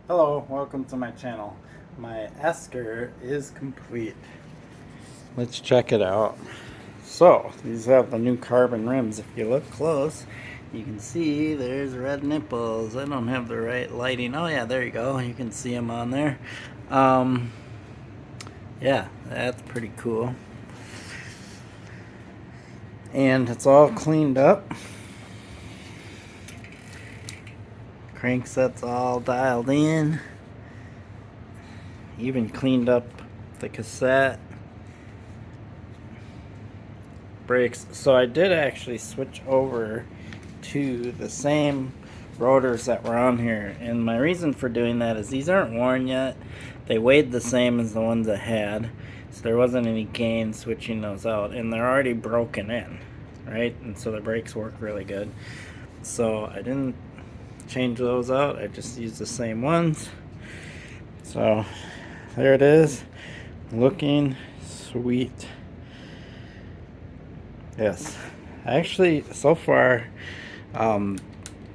Hello, welcome to my channel. My Esker is complete. Let's check it out. So, these have the new carbon rims. If you look close, you can see there's red nipples. I don't have the right lighting. Oh yeah, there you go. You can see them on there. Yeah, that's pretty cool. And it's all cleaned up. Crankset's all dialed in. Even cleaned up the cassette. Brakes. So I did actually switch over to the same rotors that were on here, and my reason for doing that is these aren't worn yet. They weighed the same as the ones I had, so there wasn't any gain switching those out, and they're already broken in, right? And so the brakes work really good. So I didn't change those out. I just used the same ones. So there it is, looking sweet. Yes, actually, so far,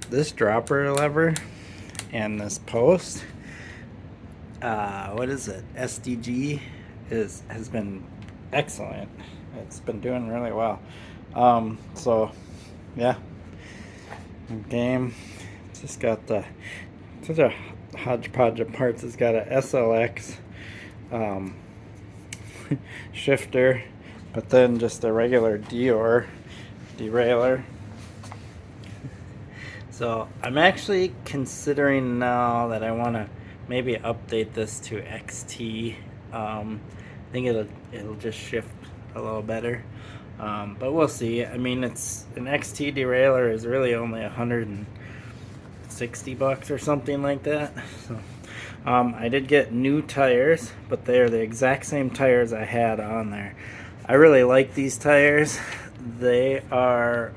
this dropper lever and this post, what is it? SDG has been excellent. It's been doing really well. So yeah, game. It's just got such a hodgepodge of parts. It's got a SLX shifter, but then just a regular Dior derailleur. So I'm actually considering now that I want to maybe update this to XT. I think it'll just shift a little better, but we'll see. I mean, it's an XT derailleur is really only $160 or something like that. So I did get new tires, but they're the exact same tires I had on there. I really like these tires. They are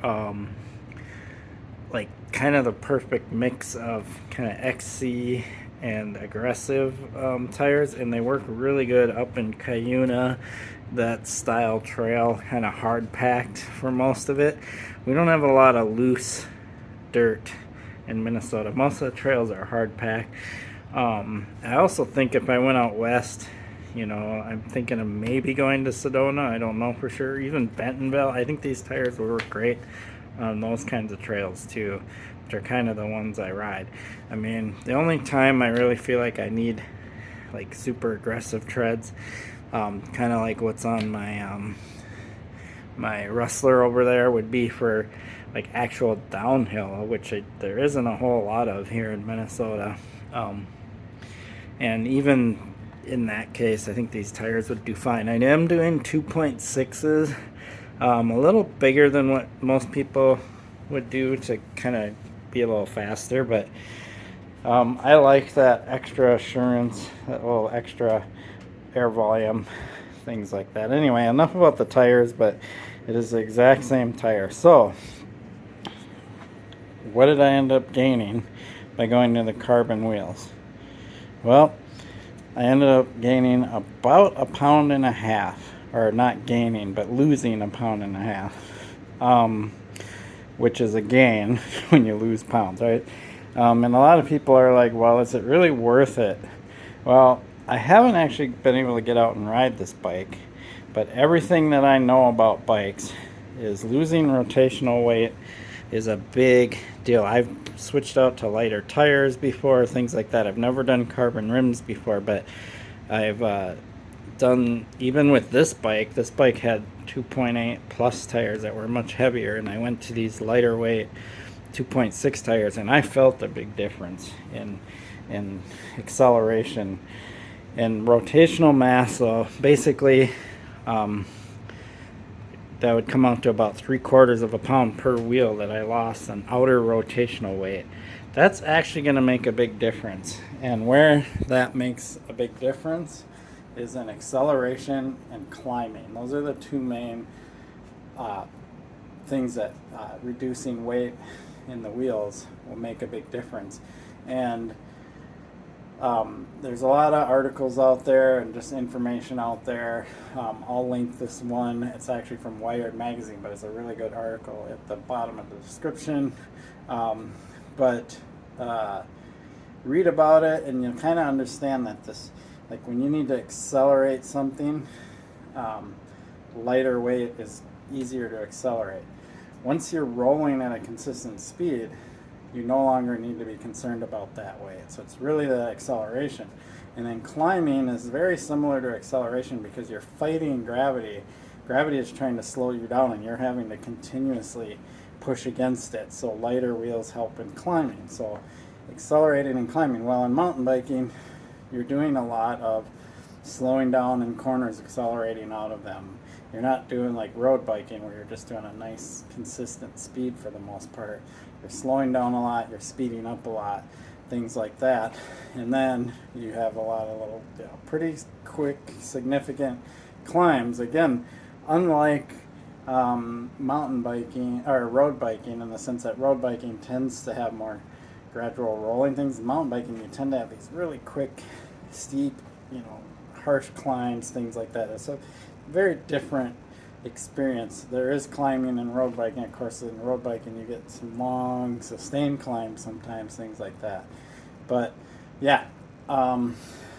like kind of the perfect mix of kind of XC and aggressive tires, and they work really good up in Cuyuna, that style trail, kind of hard packed for most of it. We don't have a lot of loose dirt in Minnesota. Most of the trails are hard packed. I also think if I went out west, I'm thinking of maybe going to Sedona. I don't know for sure. Even Bentonville. I think these tires will work great on those kinds of trails too, which are kind of the ones I ride. I mean, the only time I really feel like I need like super aggressive treads, kind of like what's on my my Rustler over there, would be for like actual downhill, which there isn't a whole lot of here in Minnesota. And even in that case, I think these tires would do fine. I am doing 2.6s, a little bigger than what most people would do to kind of be a little faster, but I like that extra assurance, that little extra air volume, things like that. Anyway, enough about the tires, but it is the exact same tire. So what did I end up gaining by going to the carbon wheels? Well, I ended up gaining about 1.5 pounds, or not gaining, but losing 1.5 pounds, which is a gain when you lose pounds, right? And a lot of people are like, well, is it really worth it? Well, I haven't actually been able to get out and ride this bike, but everything that I know about bikes is losing rotational weight is a big deal. I've switched out to lighter tires before, things like that. I've never done carbon rims before, but I've done, even with this bike had 2.8 plus tires that were much heavier, and I went to these lighter weight 2.6 tires, and I felt a big difference in acceleration and rotational mass. So basically, that would come out to about 3/4 pound per wheel that I lost on outer rotational weight. That's actually going to make a big difference. And where that makes a big difference is in acceleration and climbing. Those are the two main things that reducing weight in the wheels will make a big difference. And there's a lot of articles out there and just information out there. I'll link this one. It's actually from Wired magazine, but it's a really good article at the bottom of the description. But read about it and you'll kind of understand that this, like when you need to accelerate something, lighter weight is easier to accelerate. Once you're rolling at a consistent speed, you no longer need to be concerned about that weight. So it's really the acceleration. And then climbing is very similar to acceleration because you're fighting gravity. Gravity is trying to slow you down and you're having to continuously push against it. So lighter wheels help in climbing. So accelerating and climbing. While in mountain biking, you're doing a lot of slowing down in corners, accelerating out of them. You're not doing like road biking where you're just doing a nice consistent speed for the most part. You're slowing down a lot, you're speeding up a lot, things like that. And then you have a lot of little, pretty quick, significant climbs. Again, unlike mountain biking or road biking, in the sense that road biking tends to have more gradual rolling things. In mountain biking, you tend to have these really quick, steep, harsh climbs, things like that. It's a very different experience. There is climbing in road biking. Of course, in road biking, you get some long, sustained climbs sometimes, things like that. But yeah,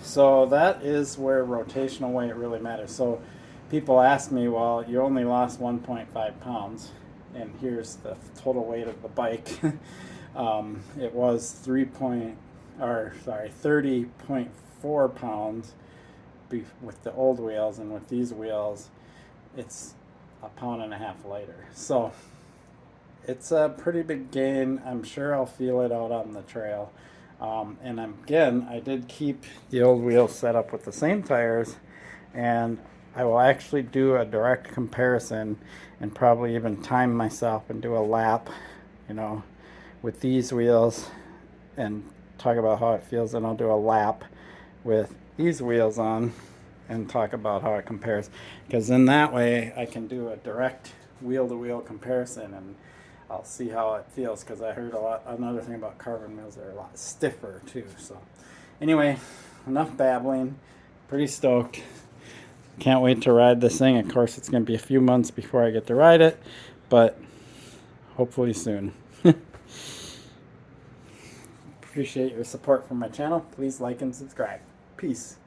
so that is where rotational weight really matters. So people ask me, well, you only lost 1.5 pounds, and here's the total weight of the bike. It was 30.4 pounds with the old wheels, and with these wheels, it's 1.5 pounds lighter. So it's a pretty big gain. I'm sure I'll feel it out on the trail. And I did keep the old wheels set up with the same tires, and I will actually do a direct comparison and probably even time myself and do a lap, with these wheels and talk about how it feels. And I'll do a lap with these wheels on and talk about how it compares, because in that way I can do a direct wheel-to-wheel comparison and I'll see how it feels, because I heard another thing about carbon wheels, they're a lot stiffer too. So anyway, enough babbling. Pretty stoked. Can't wait to ride this thing. Of course, it's going to be a few months before I get to ride it, but hopefully soon. Appreciate your support from my channel. Please like and subscribe. Peace.